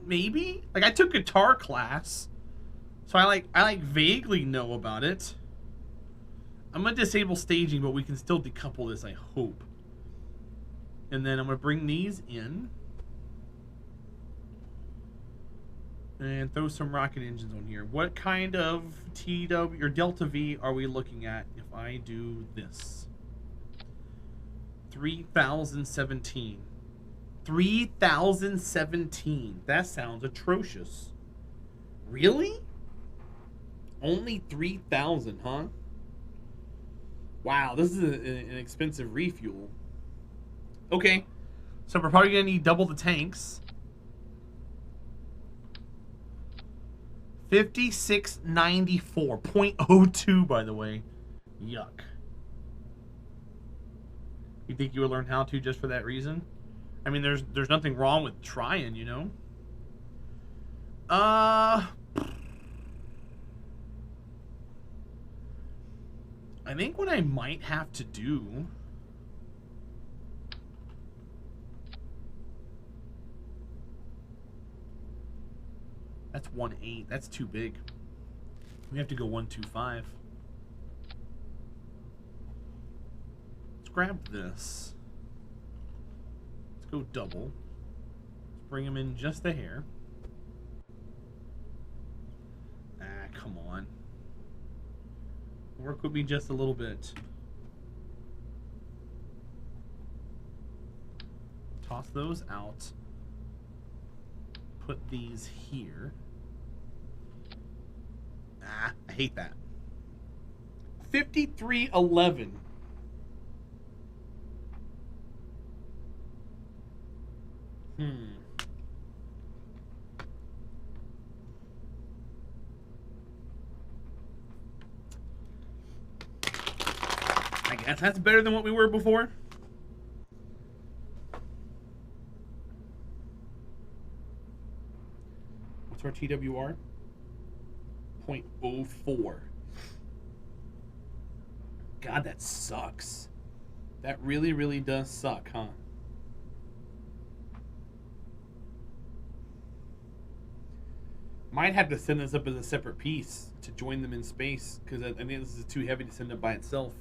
maybe? Like, I took guitar class, so I vaguely know about it. I'm gonna disable staging, but we can still decouple this, I hope. And then I'm gonna bring these in. And throw some rocket engines on here. What kind of TW or Delta V are we looking at if I do this? 3017. 3017. That sounds atrocious. Really? Only 3,000, huh? Wow, this is an expensive refuel. Okay, so we're probably gonna need double the tanks. 5694, 0.02, by the way. Yuck. You think you would learn how to just for that reason? I mean, there's nothing wrong with trying, you know? I think what I might have to do... That's 1.8. That's too big. We have to go 1.25. Let's grab this. Let's go double. Let's bring him in just a hair. Ah, come on. Work with me just a little bit. Toss those out. Put these here. Ah, I hate that. 5311. I guess that's better than what we were before. What's our TWR? 0.04. God, that sucks. That really, really does suck, huh? Might have to send this up as a separate piece to join them in space, because I think this is too heavy to send up by itself.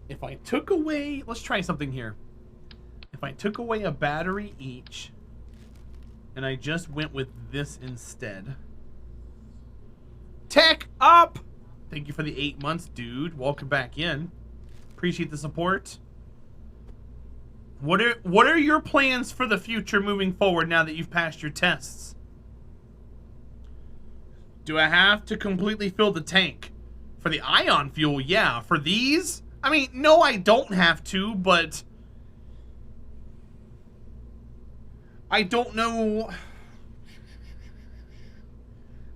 If I took away... Let's try something here. If I took away a battery each, and I just went with this instead. Tech up! Thank you for the 8 months, dude. Welcome back in. Appreciate the support. What are your plans for the future moving forward now that you've passed your tests? Do I have to completely fill the tank? For the ion fuel, yeah. For these, I mean, no, I don't have to, but I don't know.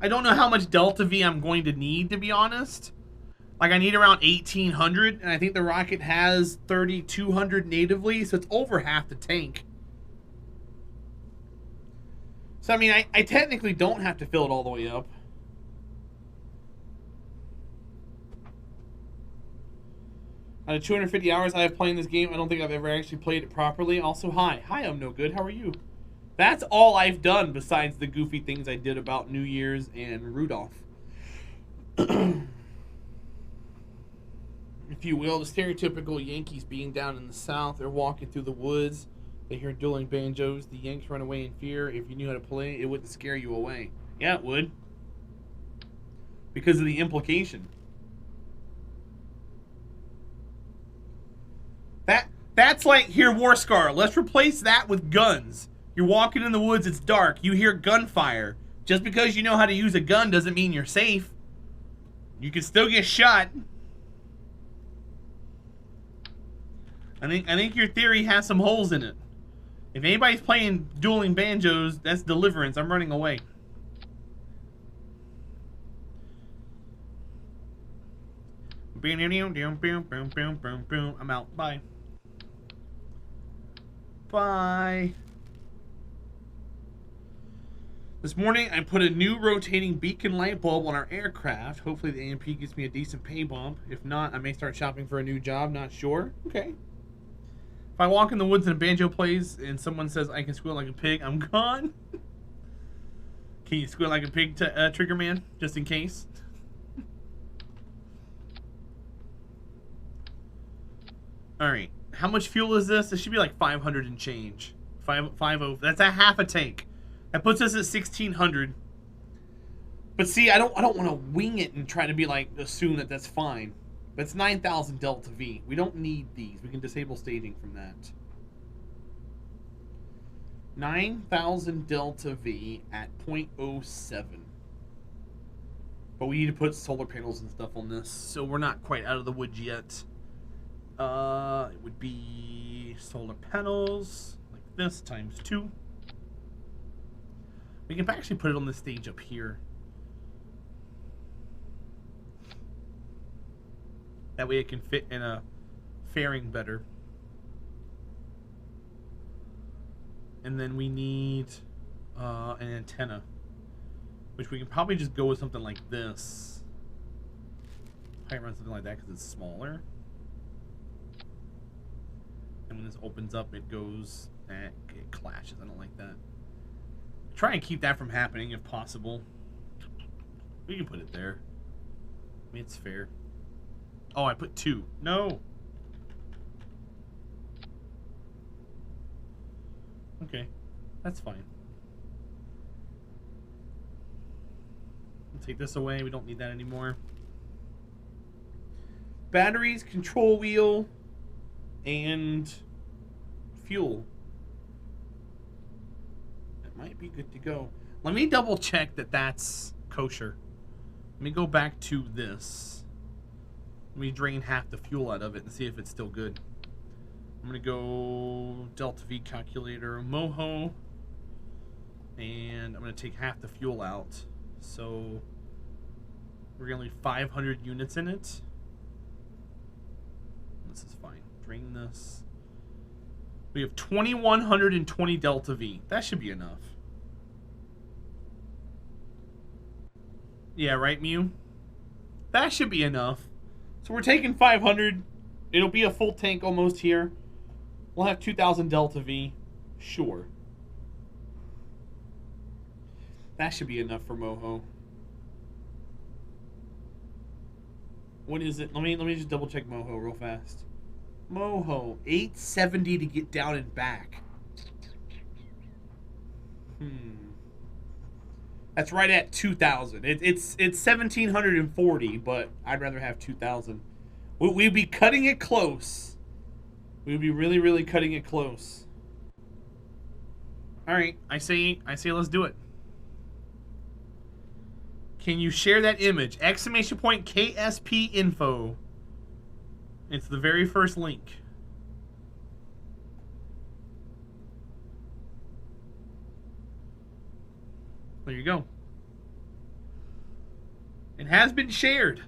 I don't know how much Delta V I'm going to need, to be honest. Like, I need around 1,800, and I think the rocket has 3,200 natively, so it's over half the tank. So, I mean, I technically don't have to fill it all the way up. Out of 250 hours I have playing this game, I don't think I've ever actually played it properly. Also, hi, I'm no good. How are you? That's all I've done besides the goofy things I did about New Year's and Rudolph. If you will, the stereotypical Yankees being down in the South. They're walking through the woods. They hear dueling banjos. The Yanks run away in fear. If you knew how to play, it wouldn't scare you away. Yeah, it would. Because of the implication. That's like, here, War Scar. Let's replace that with guns. You're walking in the woods, it's dark. You hear gunfire. Just because you know how to use a gun doesn't mean you're safe. You can still get shot. I think your theory has some holes in it. If anybody's playing dueling banjos, that's deliverance. I'm running away. I'm out. Bye. Bye. This morning, I put a new rotating beacon light bulb on our aircraft. Hopefully the AMP gives me a decent pay bump. If not, I may start shopping for a new job. Not sure. Okay. If I walk in the woods and a banjo plays and someone says I can squeal like a pig, I'm gone. Can you squeal like a pig, Trigger Man? Just in case. Alright. How much fuel is this? This should be like 500 and change. 550. That's a half a tank. That puts us at 1600. But see, I don't want to wing it and try to be like assume that that's fine. But it's 9,000 Delta V. We don't need these. We can disable staging from that. 9,000 Delta V at 0.07. But we need to put solar panels and stuff on this, so we're not quite out of the woods yet. It would be solar panels like this times 2. We can actually put it on the stage up here. That way it can fit in a fairing better. And then we need an antenna, which we can probably just go with something like this. Probably run something like that because it's smaller. And when this opens up, it goes, it clashes. I don't like that. Try and keep that from happening if possible. We can put it there. I mean, it's fair. Oh, I put 2. No. Okay, that's fine. We'll take this away. We don't need that anymore. Batteries, control wheel, and fuel. That might be good to go. Let me double check that that's kosher. Let me go back to this. Let me drain half the fuel out of it and see if it's still good. I'm going to go Delta V calculator, Moho, and I'm going to take half the fuel out. So we're going to leave 500 units in it. This is fine. Drain this. We have 2,120 Delta V. That should be enough. Yeah, right, Mew? That should be enough. So we're taking 500. It'll be a full tank almost here. We'll have 2,000 Delta V. Sure. That should be enough for Moho. What is it? Let me just double check Moho real fast. Moho, 870 to get down and back. That's right at 2,000. It's 1,740, but I'd rather have 2,000. We'd be cutting it close. We'd be really, really cutting it close. All right, I say let's do it. Can you share that image? Exclamation point KSP info. It's the very first link. There you go. It has been shared.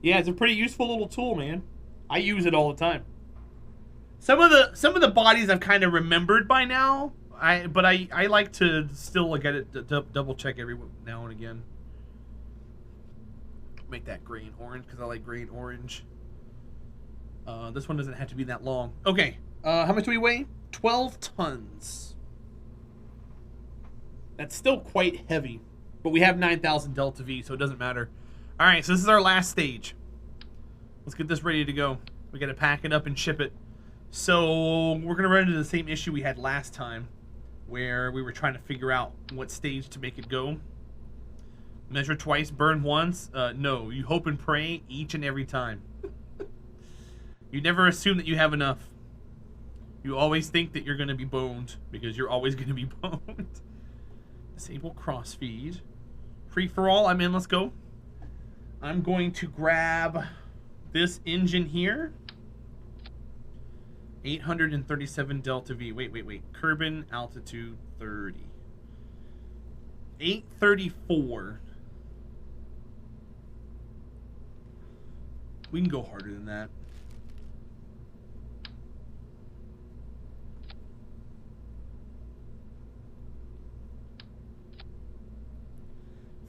Yeah, it's a pretty useful little tool, man. I use it all the time. Some of the bodies I've kind of remembered by now. But I like to still look at it to double check every now and again. Make that gray and orange because I like gray and orange. This one doesn't have to be that long. Okay, how much do we weigh? 12 tons. That's still quite heavy, but we have 9,000 Delta V, so it doesn't matter. All right, so this is our last stage. Let's get this ready to go. We got to pack it up and ship it. So we're gonna run into the same issue we had last time, where we were trying to figure out what stage to make it go. Measure twice, burn once. No, you hope and pray each and every time. You never assume that you have enough. You always think that you're going to be boned, because you're always going to be boned. Disable crossfeed. Free for all, I'm in, let's go. I'm going to grab this engine here. 837 Delta V. Wait. Kerbal altitude 30. 834. We can go harder than that.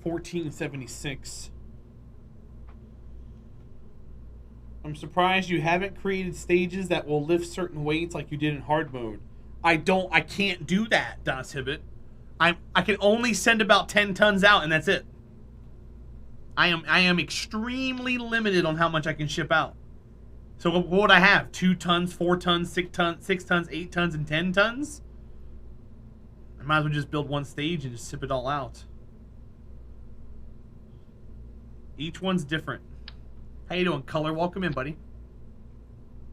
1476. I'm surprised you haven't created stages that will lift certain weights like you did in hard mode. I can't do that, Das Hibbit. I can only send about 10 tons out, and that's it. I am extremely limited on how much I can ship out. So what would I have? 2 tons, 4 tons, 6 tons, 8 tons, and 10 tons? I might as well just build one stage and just ship it all out. Each one's different. How you doing, Color? Welcome in, buddy.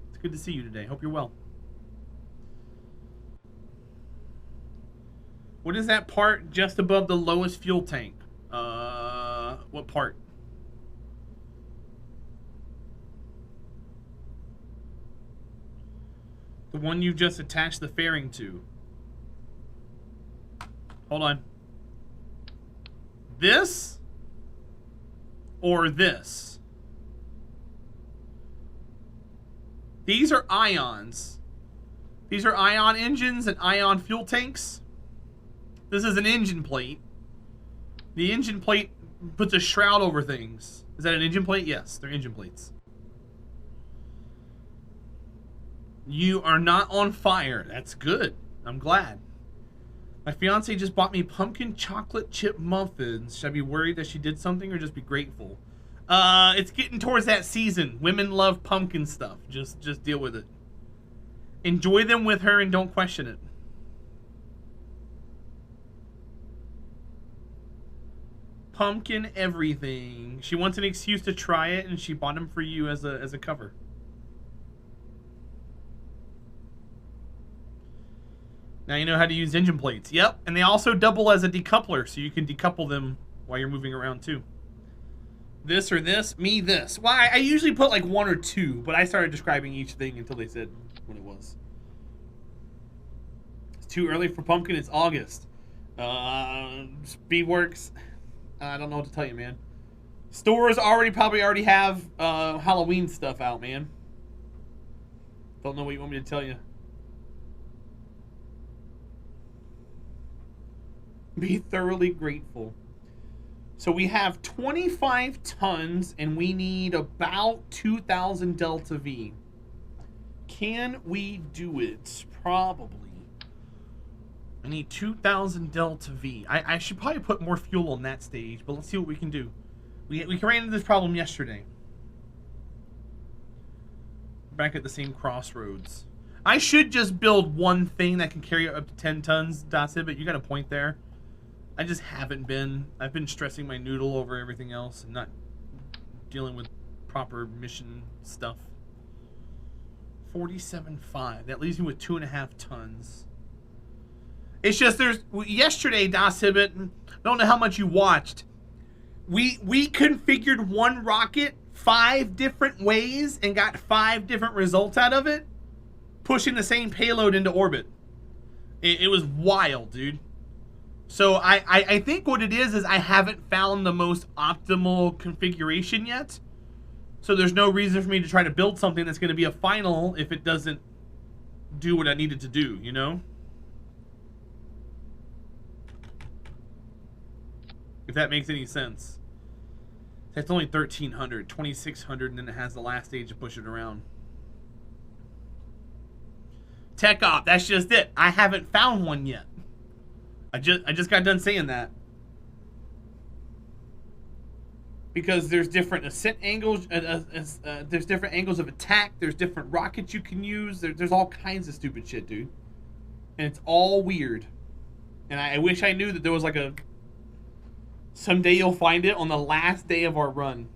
It's good to see you today. Hope you're well. What is that part just above the lowest fuel tank? What part? The one you just attached the fairing to. Hold on. This? Or this? These are ions. These are ion engines and ion fuel tanks. This is an engine plate. The engine plate puts a shroud over things. Is that an engine plate? Yes, they're engine plates. You are not on fire. That's good. I'm glad. My fiance just bought me pumpkin chocolate chip muffins. Should I be worried that she did something or just be grateful? It's getting towards that season. Women love pumpkin stuff. Just deal with it. Enjoy them with her and don't question it. Pumpkin everything. She wants an excuse to try it, and she bought them for you as a cover. Now you know how to use engine plates. Yep, and they also double as a decoupler, so you can decouple them while you're moving around too. This or this? Me, this. Well, I usually put like 1 or 2, but I started describing each thing until they said what it was. It's too early for pumpkin. It's August. Speedworks. I don't know what to tell you, man. Stores probably already have Halloween stuff out, man. Don't know what you want me to tell you. Be thoroughly grateful. So we have 25 tons and we need about 2,000 Delta V. Can we do it? Probably. I need 2,000 Delta V. I should probably put more fuel on that stage, but let's see what we can do. We ran into this problem yesterday. Back at the same crossroads. I should just build one thing that can carry up to 10 tons, Dotsid, but you got a point there. I just haven't been. I've been stressing my noodle over everything else and not dealing with proper mission stuff. 47.5. That leaves me with 2.5 tons. It's just yesterday, Das Hibbit, I don't know how much you watched. We configured one rocket 5 different ways and got 5 different results out of it, pushing the same payload into orbit. It was wild, dude. So I think what it is I haven't found the most optimal configuration yet. So there's no reason for me to try to build something that's going to be a final if it doesn't do what I need it to do, you know? If that makes any sense. That's only 1,300, 2,600, and then it has the last stage to push it around. Tech op, that's just it. I haven't found one yet. I just got done saying that. Because there's different ascent angles, there's different angles of attack, there's different rockets you can use, there's all kinds of stupid shit, dude. And it's all weird. And I wish I knew that there was like a... Someday you'll find it on the last day of our run.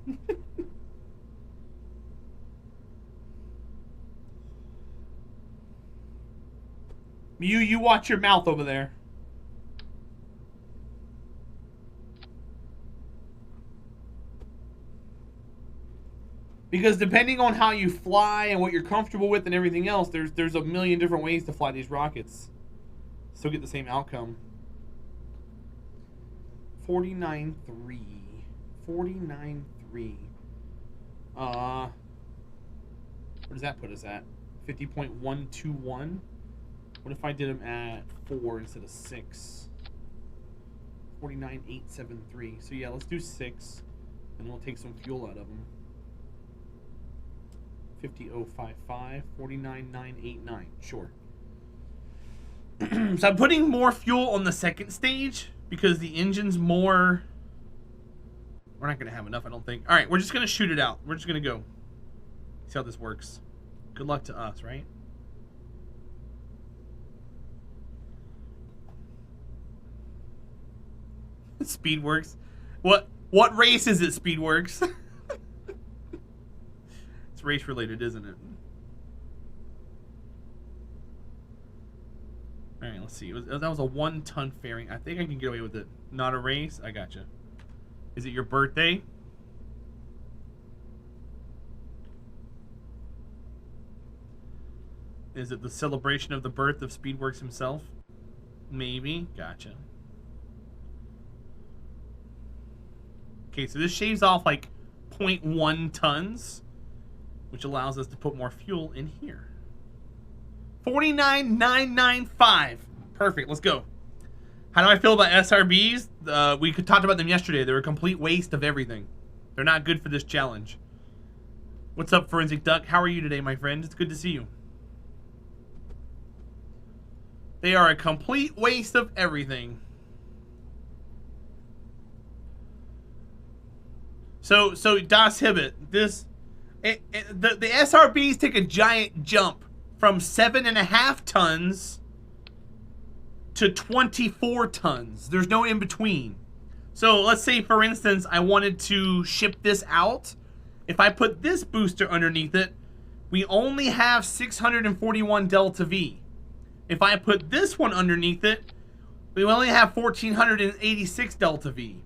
You watch your mouth over there. Because depending on how you fly and what you're comfortable with and everything else, there's a million different ways to fly these rockets. Still get the same outcome. 49.3. 49.3. What does that put us at? 50.121? What if I did them at 4 instead of 6? 49,873. So yeah, let's do 6, and we'll take some fuel out of them. 50,055, 49,989. Sure. So I'm putting more fuel on the second stage because the engine's more. We're not gonna have enough, I don't think. All right, we're just gonna shoot it out. We're just gonna go. See how this works. Good luck to us, right? Speedworks. What race is it, Speedworks? It's race related, isn't it? All right, let's see. That was a 1-ton fairing. I think I can get away with it. Not a race. I gotcha. Is it your birthday? Is it the celebration of the birth of Speedworks himself? Maybe. Gotcha. Okay, so this shaves off like 0.1 tons, which allows us to put more fuel in here. 49,995. Perfect. Let's go. How do I feel about SRBs? We talked about them yesterday. They're a complete waste of everything. They're not good for this challenge. What's up, Forensic Duck? How are you today, my friend? It's good to see you. They are a complete waste of everything. So Das Hibbit, the SRBs take a giant jump from 7.5 tons to 24 tons. There's no in between. So let's say, for instance, I wanted to ship this out. If I put this booster underneath it, we only have 641 delta V. If I put this one underneath it, we only have 1,486 delta V.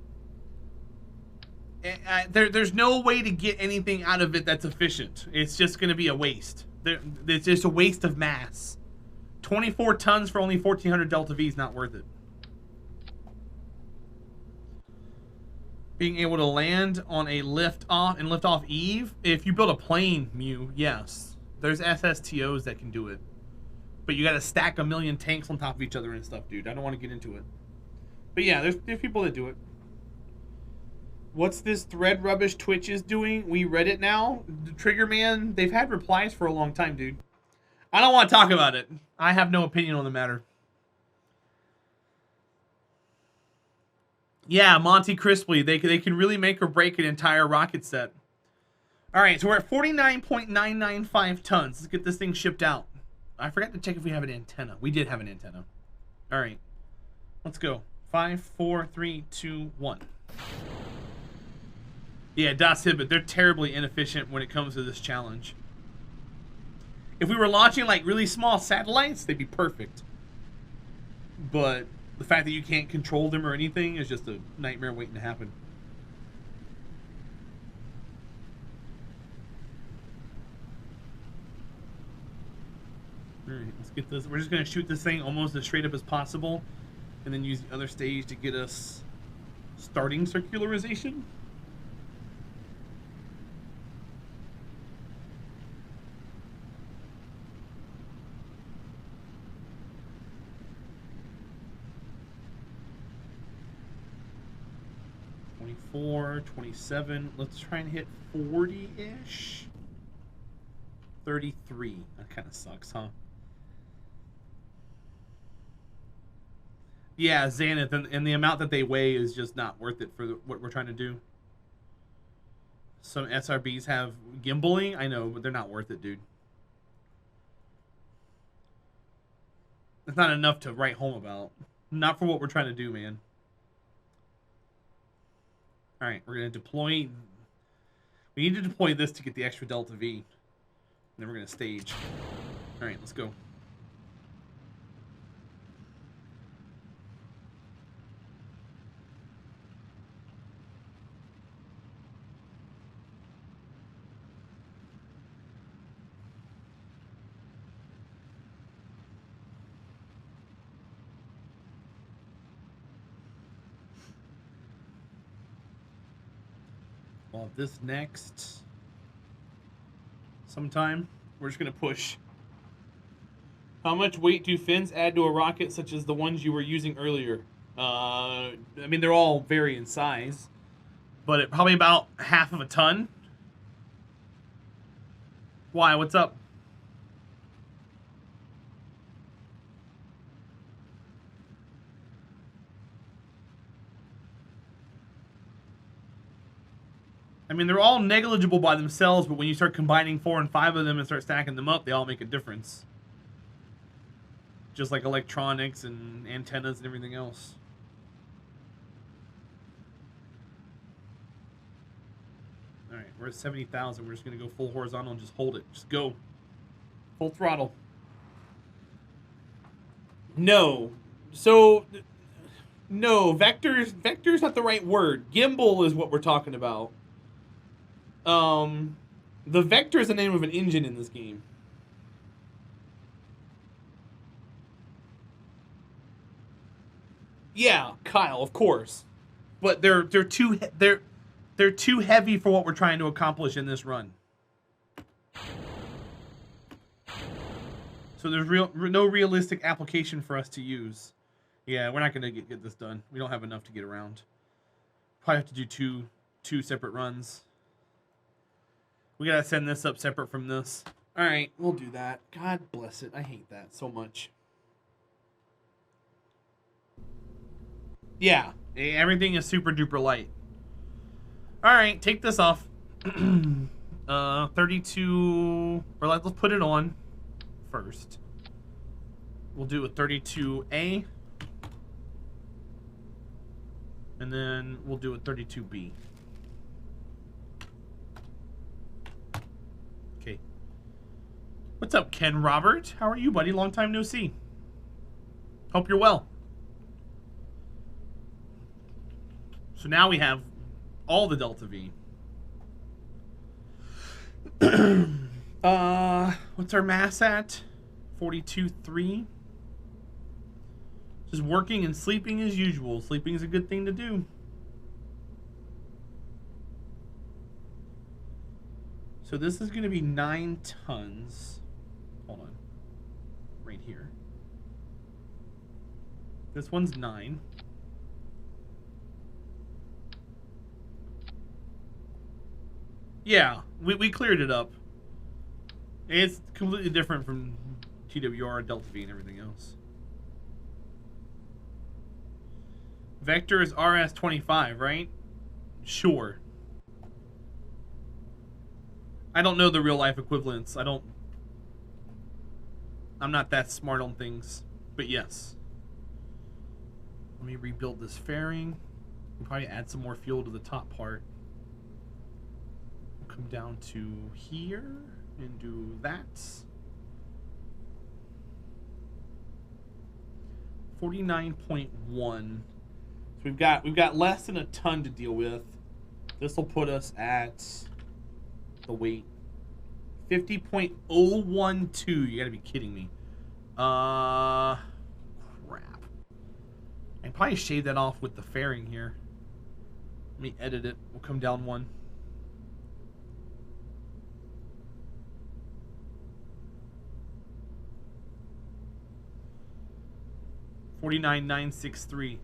There's no way to get anything out of it that's efficient. It's just going to be a waste. It's just a waste of mass. 24 tons for only 1,400 delta V is not worth it. Being able to land on a lift off Eve. If you build a plane, Mew, yes. There's SSTOs that can do it. But you got to stack a million tanks on top of each other and stuff, dude. I don't want to get into it. But yeah, there's people that do it. What's this thread rubbish Twitch is doing? We read it now. The Trigger Man, they've had replies for a long time, dude. I don't want to talk about it. I have no opinion on the matter. Yeah, Monty Crisply. They can really make or break an entire rocket set. All right, so we're at 49.995 tons. Let's get this thing shipped out. I forgot to check if we have an antenna. We did have an antenna. All right, let's go. 5, 4, 3, 2, 1. Yeah, Das Hibbit, they're terribly inefficient when it comes to this challenge. If we were launching like really small satellites, they'd be perfect. But the fact that you can't control them or anything is just a nightmare waiting to happen. Alright, let's get this. We're just going to shoot this thing almost as straight up as possible, and then use the other stage to get us starting circularization. .4, 27. Let's try and hit 40-ish. 33. That kind of sucks, huh? Yeah, Xanath, and the amount that they weigh is just not worth it for what we're trying to do. Some SRBs have gimbaling, I know, but they're not worth it, dude. It's not enough to write home about. Not for what we're trying to do, man. Alright, we're going to deploy... We need to deploy this to get the extra delta V. And then we're going to stage. Alright, let's go. We'll have this next sometime. We're just going to push. How much weight do fins add to a rocket such as the ones you were using earlier? I mean, they're all vary in size, but it probably about half of a ton. Why? What's up? I mean, they're all negligible by themselves, but when you start combining 4 and 5 of them and start stacking them up, they all make a difference. Just like electronics and antennas and everything else. Alright, we're at 70,000. We're just going to go full horizontal and just hold it. Just go. Full throttle. No. So, no, vector's not the right word. Gimbal is what we're talking about. The Vector is the name of an engine in this game. Yeah, Kyle, of course. But they're too heavy for what we're trying to accomplish in this run. So there's no realistic application for us to use. Yeah, we're not gonna get this done. We don't have enough to get around. Probably have to do two separate runs. We gotta send this up separate from this. All right, we'll do that. God bless it. I hate that so much. Yeah, everything is super duper light. All right, take this off. 32, or let's put it on first. We'll do a 32A. And then we'll do a 32B. Okay. What's up, Ken Robert? How are you, buddy? Long time no see. Hope you're well. So now we have all the Delta V. What's our mass at? 42.3. Just working and sleeping as usual. Sleeping is a good thing to do. So this is going to be 9 tons. Hold on. Right here. This one's 9. Yeah, we cleared it up. It's completely different from TWR, Delta V, and everything else. Vector is RS25, right? Sure. I don't know the real life equivalents. I'm not that smart on things, but yes. Let me rebuild this fairing. We'll probably add some more fuel to the top part. We'll come down to here and do that. 49.1. So we've got less than a ton to deal with. This will put us at the weight 50.012. You gotta be kidding me. Crap. I can probably shave that off with the fairing here. Let me edit it. We'll come down one. $49,963.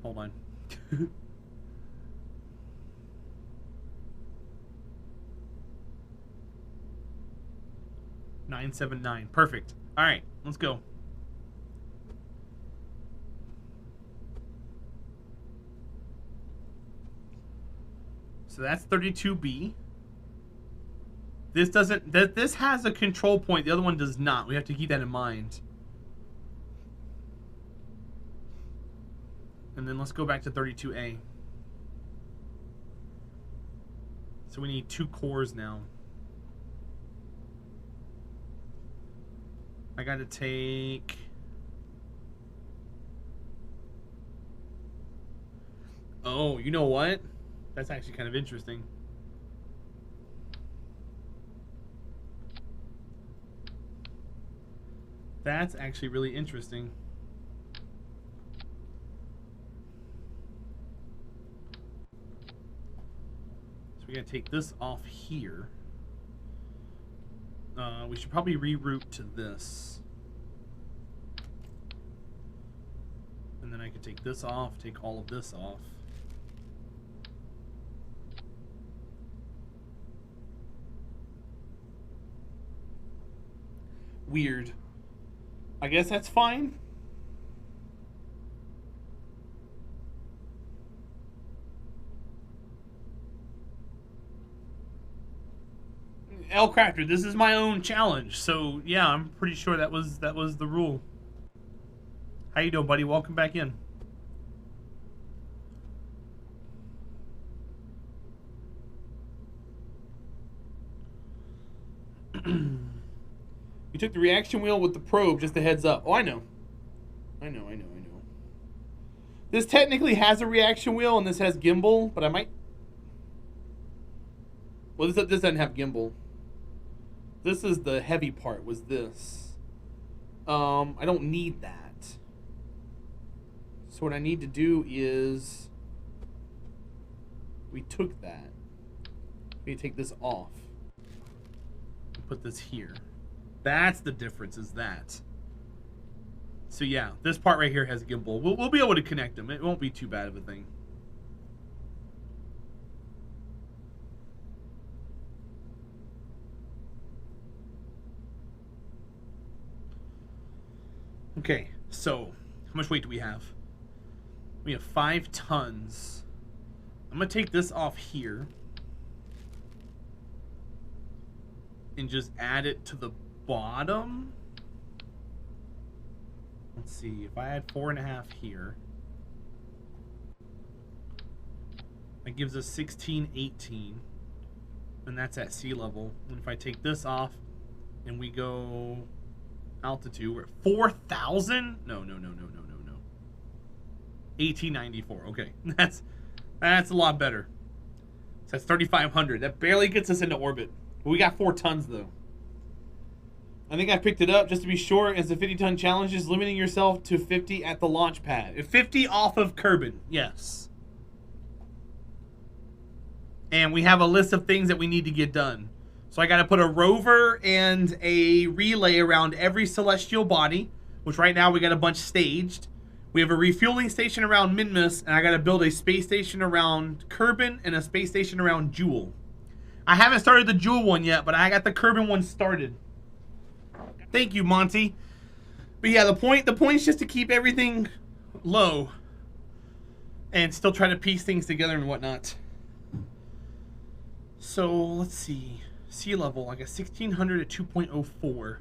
Hold on. $979. Perfect. All right, let's go. So that's 32B. This doesn't. This has a control point. The other one does not. We have to keep that in mind. And then let's go back to 32A. So we need 2 cores now. I got to take... Oh, you know what? That's actually kind of interesting. That's actually really interesting. So we gotta take this off here. We should probably reroute to this. And then I could take this off, take all of this off. Weird. I guess that's fine. L Crafter, this is my own challenge, so yeah, I'm pretty sure that was the rule. How you doing, buddy? Welcome back in. You took the reaction wheel with the probe, just a heads up. Oh, I know. I know. This technically has a reaction wheel, and this has gimbal, but I might... Well, this doesn't have gimbal. This is the heavy part, was this. I don't need that. So what I need to do is... We took that. We need to take this off. Put this here. That's the difference, is that. So yeah, this part right here has gimbal. We'll be able to connect them. It won't be too bad of a thing. Okay, so how much weight do we have? We have 5 tons. I'm gonna take this off here and just add it to the bottom. Let's see, if I add 4.5 here, that gives us 16, 18, and that's at sea level. And if I take this off and we go altitude, we're at 4,000? No. 1894. Okay, that's a lot better. So that's 3,500. That barely gets us into orbit. But we got 4 tons though. I think I picked it up just to be sure. As the 50-ton challenge is limiting yourself to 50 at the launch pad. 50 off of Kerbal, yes. And we have a list of things that we need to get done. So I got to put a rover and a relay around every celestial body, which right now we got a bunch staged. We have a refueling station around Minmus, and I got to build a space station around Kerbal and a space station around Jewel. I haven't started the Jewel one yet, but I got the Kerbal one started. Thank you, Monty. But yeah, the point is just to keep everything low and still try to piece things together and whatnot. So let's see. Sea level, I got 1600 at 2.04.